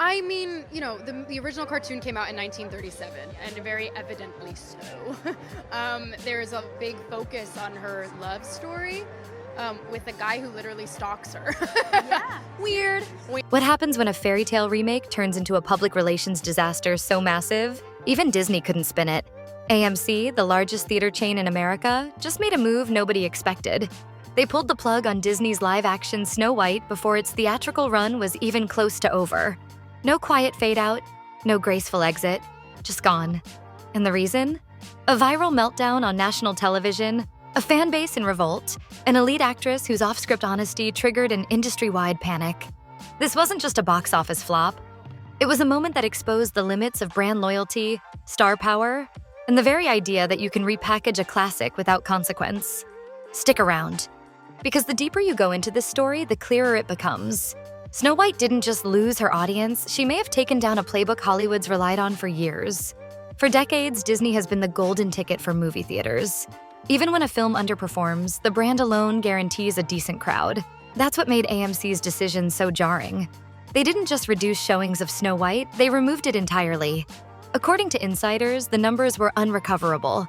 I mean, the original cartoon came out in 1937, and very evidently so. There's a big focus on her love story with a guy who literally stalks her. Yeah. Weird. What happens when a fairy tale remake turns into a public relations disaster so massive, even Disney couldn't spin it? AMC, the largest theater chain in America, just made a move nobody expected. They pulled the plug on Disney's live-action Snow White before its theatrical run was even close to over. No quiet fade-out, no graceful exit, just gone. And the reason? A viral meltdown on national television, a fan base in revolt, an elite actress whose off-script honesty triggered an industry-wide panic. This wasn't just a box office flop. It was a moment that exposed the limits of brand loyalty, star power, and the very idea that you can repackage a classic without consequence. Stick around, because the deeper you go into this story, the clearer it becomes. Snow White didn't just lose her audience, she may have taken down a playbook Hollywood's relied on for years. For decades, Disney has been the golden ticket for movie theaters. Even when a film underperforms, the brand alone guarantees a decent crowd. That's what made AMC's decision so jarring. They didn't just reduce showings of Snow White, they removed it entirely. According to insiders, the numbers were unrecoverable.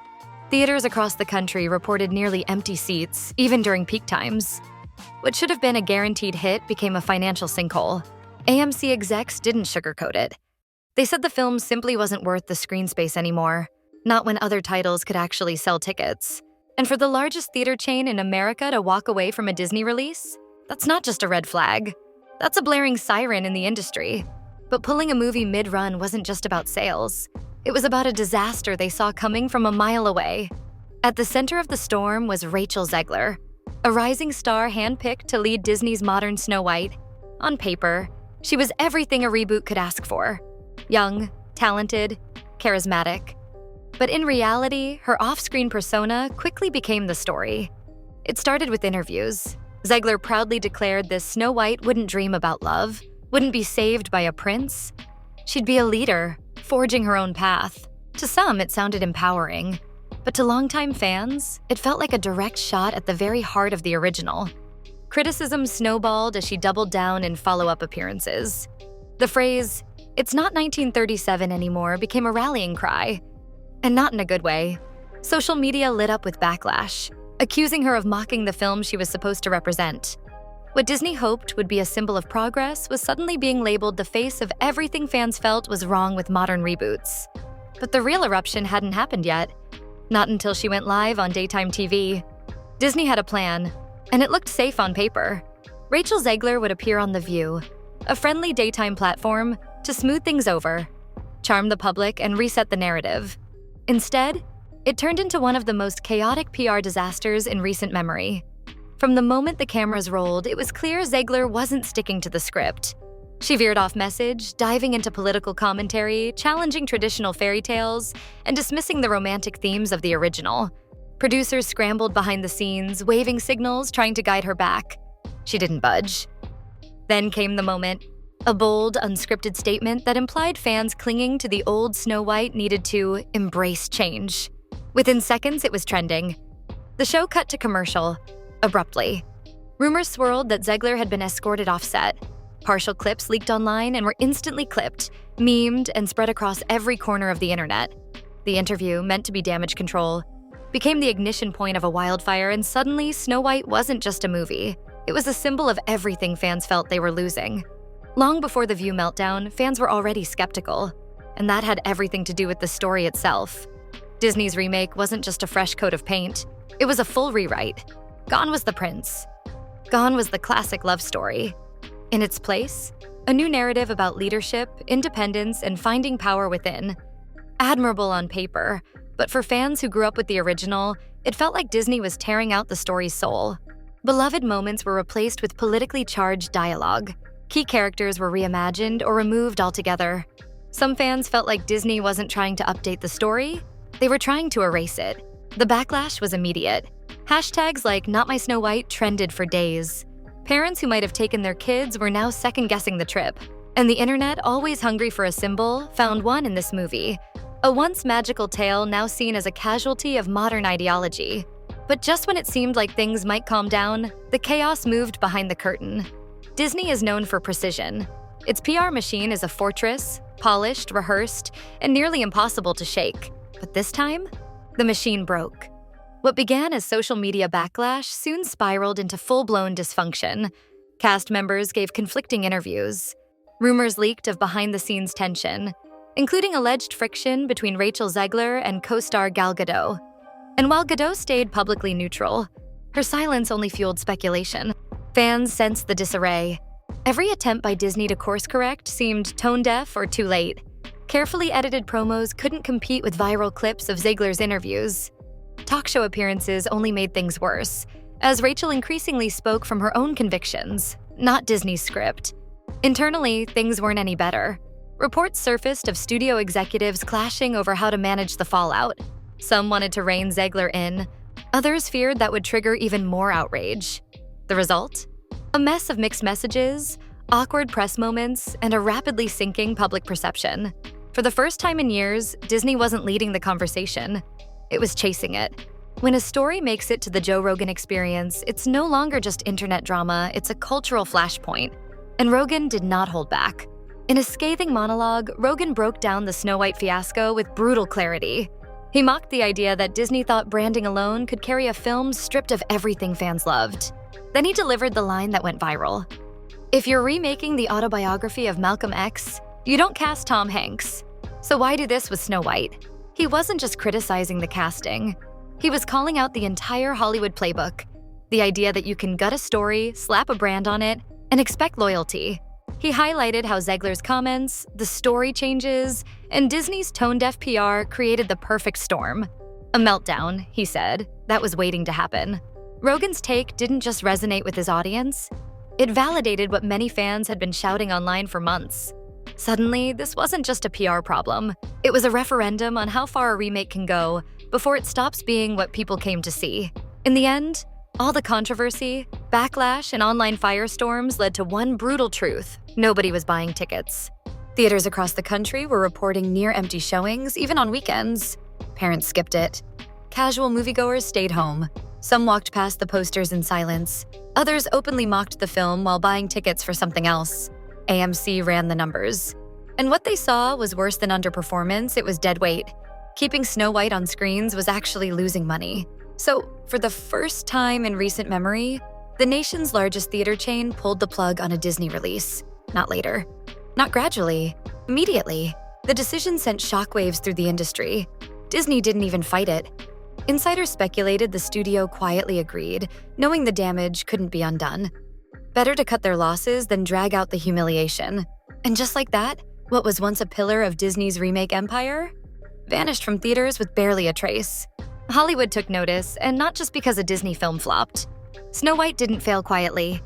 Theaters across the country reported nearly empty seats, even during peak times. What should have been a guaranteed hit became a financial sinkhole. AMC execs didn't sugarcoat it. They said the film simply wasn't worth the screen space anymore, not when other titles could actually sell tickets. And for the largest theater chain in America to walk away from a Disney release, that's not just a red flag. That's a blaring siren in the industry. But pulling a movie mid-run wasn't just about sales. It was about a disaster they saw coming from a mile away. At the center of the storm was Rachel Zegler, a rising star handpicked to lead Disney's modern Snow White. On paper, she was everything a reboot could ask for. Young, talented, charismatic. But in reality, her off-screen persona quickly became the story. It started with interviews. Zegler proudly declared this Snow White wouldn't dream about love, wouldn't be saved by a prince. She'd be a leader, forging her own path. To some, it sounded empowering. But to longtime fans, it felt like a direct shot at the very heart of the original. Criticism snowballed as she doubled down in follow-up appearances. The phrase, "It's not 1937 anymore," became a rallying cry. And not in a good way. Social media lit up with backlash, accusing her of mocking the film she was supposed to represent. What Disney hoped would be a symbol of progress was suddenly being labeled the face of everything fans felt was wrong with modern reboots. But the real eruption hadn't happened yet. Not until she went live on daytime TV. Disney had a plan, and it looked safe on paper. Rachel Zegler would appear on The View, a friendly daytime platform, to smooth things over, charm the public, and reset the narrative. Instead, it turned into one of the most chaotic PR disasters in recent memory. From the moment the cameras rolled, it was clear Zegler wasn't sticking to the script. She veered off message, diving into political commentary, challenging traditional fairy tales, and dismissing the romantic themes of the original. Producers scrambled behind the scenes, waving signals, trying to guide her back. She didn't budge. Then came the moment. A bold, unscripted statement that implied fans clinging to the old Snow White needed to embrace change. Within seconds, it was trending. The show cut to commercial, abruptly. Rumors swirled that Zegler had been escorted off set. Partial clips leaked online and were instantly clipped, memed, and spread across every corner of the internet. The interview, meant to be damage control, became the ignition point of a wildfire, and suddenly Snow White wasn't just a movie. It was a symbol of everything fans felt they were losing. Long before the View meltdown, fans were already skeptical, and that had everything to do with the story itself. Disney's remake wasn't just a fresh coat of paint, it was a full rewrite. Gone was the prince. Gone was the classic love story. In its place, a new narrative about leadership, independence, and finding power within. Admirable on paper, but for fans who grew up with the original, it felt like Disney was tearing out the story's soul. Beloved moments were replaced with politically charged dialogue. Key characters were reimagined or removed altogether. Some fans felt like Disney wasn't trying to update the story, they were trying to erase it. The backlash was immediate. Hashtags like "Not My Snow White" trended for days. Parents who might have taken their kids were now second-guessing the trip. And the internet, always hungry for a symbol, found one in this movie. A once magical tale now seen as a casualty of modern ideology. But just when it seemed like things might calm down, the chaos moved behind the curtain. Disney is known for precision. Its PR machine is a fortress, polished, rehearsed, and nearly impossible to shake. But this time, the machine broke. What began as social media backlash soon spiraled into full-blown dysfunction. Cast members gave conflicting interviews. Rumors leaked of behind-the-scenes tension, including alleged friction between Rachel Zegler and co-star Gal Gadot. And while Gadot stayed publicly neutral, her silence only fueled speculation. Fans sensed the disarray. Every attempt by Disney to course-correct seemed tone-deaf or too late. Carefully edited promos couldn't compete with viral clips of Zegler's interviews. Talk show appearances only made things worse, as Rachel increasingly spoke from her own convictions, not Disney's script. Internally, things weren't any better. Reports surfaced of studio executives clashing over how to manage the fallout. Some wanted to rein Zegler in. Others feared that would trigger even more outrage. The result? A mess of mixed messages, awkward press moments, and a rapidly sinking public perception. For the first time in years, Disney wasn't leading the conversation. It was chasing it. When a story makes it to the Joe Rogan Experience, it's no longer just internet drama, it's a cultural flashpoint. And Rogan did not hold back. In a scathing monologue, Rogan broke down the Snow White fiasco with brutal clarity. He mocked the idea that Disney thought branding alone could carry a film stripped of everything fans loved. Then he delivered the line that went viral. If you're remaking the autobiography of Malcolm X, you don't cast Tom Hanks. So why do this with Snow White? He wasn't just criticizing the casting. He was calling out the entire Hollywood playbook. The idea that you can gut a story, slap a brand on it, and expect loyalty. He highlighted how Zegler's comments, the story changes, and Disney's tone-deaf PR created the perfect storm. A meltdown, he said, that was waiting to happen. Rogan's take didn't just resonate with his audience. It validated what many fans had been shouting online for months. Suddenly, this wasn't just a PR problem. It was a referendum on how far a remake can go before it stops being what people came to see. In the end, all the controversy, backlash, and online firestorms led to one brutal truth: nobody was buying tickets. Theaters across the country were reporting near-empty showings, even on weekends. Parents skipped it. Casual moviegoers stayed home. Some walked past the posters in silence. Others openly mocked the film while buying tickets for something else. AMC ran the numbers. And what they saw was worse than underperformance, it was dead weight. Keeping Snow White on screens was actually losing money. So, for the first time in recent memory, the nation's largest theater chain pulled the plug on a Disney release. Not later. Not gradually. Immediately. The decision sent shockwaves through the industry. Disney didn't even fight it. Insiders speculated the studio quietly agreed, knowing the damage couldn't be undone. Better to cut their losses than drag out the humiliation. And just like that, what was once a pillar of Disney's remake empire vanished from theaters with barely a trace. Hollywood took notice, and not just because a Disney film flopped. Snow White didn't fail quietly.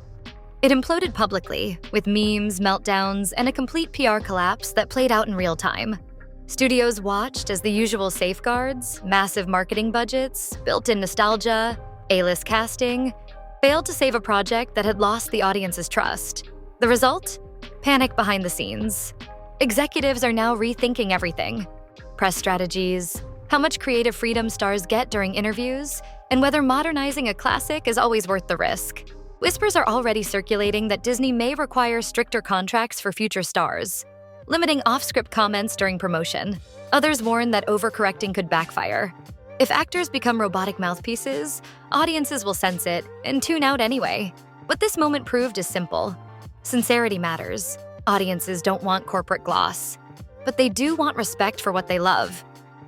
It imploded publicly, with memes, meltdowns, and a complete PR collapse that played out in real time. Studios watched as the usual safeguards, massive marketing budgets, built-in nostalgia, A-list casting, failed to save a project that had lost the audience's trust. The result? Panic behind the scenes. Executives are now rethinking everything. Press strategies, how much creative freedom stars get during interviews, and whether modernizing a classic is always worth the risk. Whispers are already circulating that Disney may require stricter contracts for future stars, limiting off-script comments during promotion. Others warn that overcorrecting could backfire. If actors become robotic mouthpieces, audiences will sense it and tune out anyway. What this moment proved is simple. Sincerity matters. Audiences don't want corporate gloss, but they do want respect for what they love.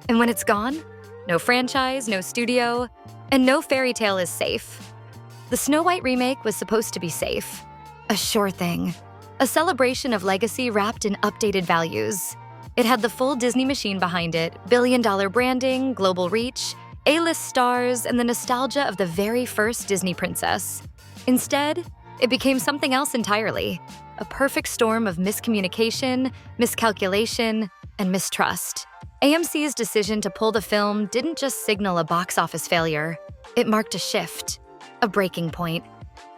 And when it's gone, no franchise, no studio, and no fairy tale is safe. The Snow White remake was supposed to be safe. A sure thing. A celebration of legacy wrapped in updated values. It had the full Disney machine behind it, billion-dollar branding, global reach, A-list stars, and the nostalgia of the very first Disney princess. Instead, it became something else entirely. A perfect storm of miscommunication, miscalculation, and mistrust. AMC's decision to pull the film didn't just signal a box office failure. It marked a shift, a breaking point.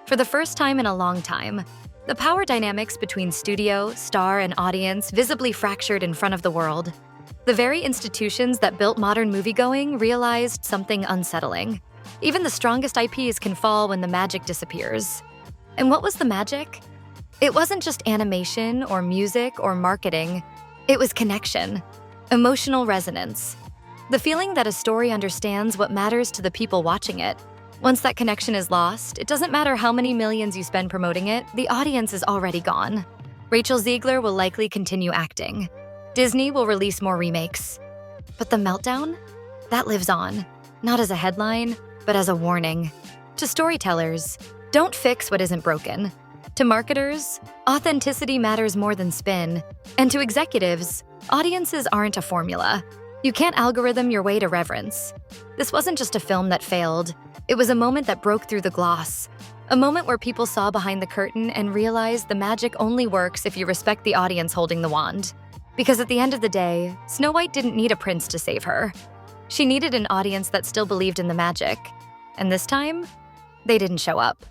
For the first time in a long time, the power dynamics between studio, star, and audience visibly fractured in front of the world. The very institutions that built modern moviegoing realized something unsettling. Even the strongest IPs can fall when the magic disappears. And what was the magic? It wasn't just animation or music or marketing, it was connection, emotional resonance. The feeling that a story understands what matters to the people watching it. Once that connection is lost, it doesn't matter how many millions you spend promoting it, the audience is already gone. Rachel Ziegler will likely continue acting. Disney will release more remakes. But the meltdown? That lives on, not as a headline, but as a warning. To storytellers, don't fix what isn't broken. To marketers, authenticity matters more than spin. And to executives, audiences aren't a formula. You can't algorithm your way to reverence. This wasn't just a film that failed. It was a moment that broke through the gloss. A moment where people saw behind the curtain and realized the magic only works if you respect the audience holding the wand. Because at the end of the day, Snow White didn't need a prince to save her. She needed an audience that still believed in the magic. And this time, they didn't show up.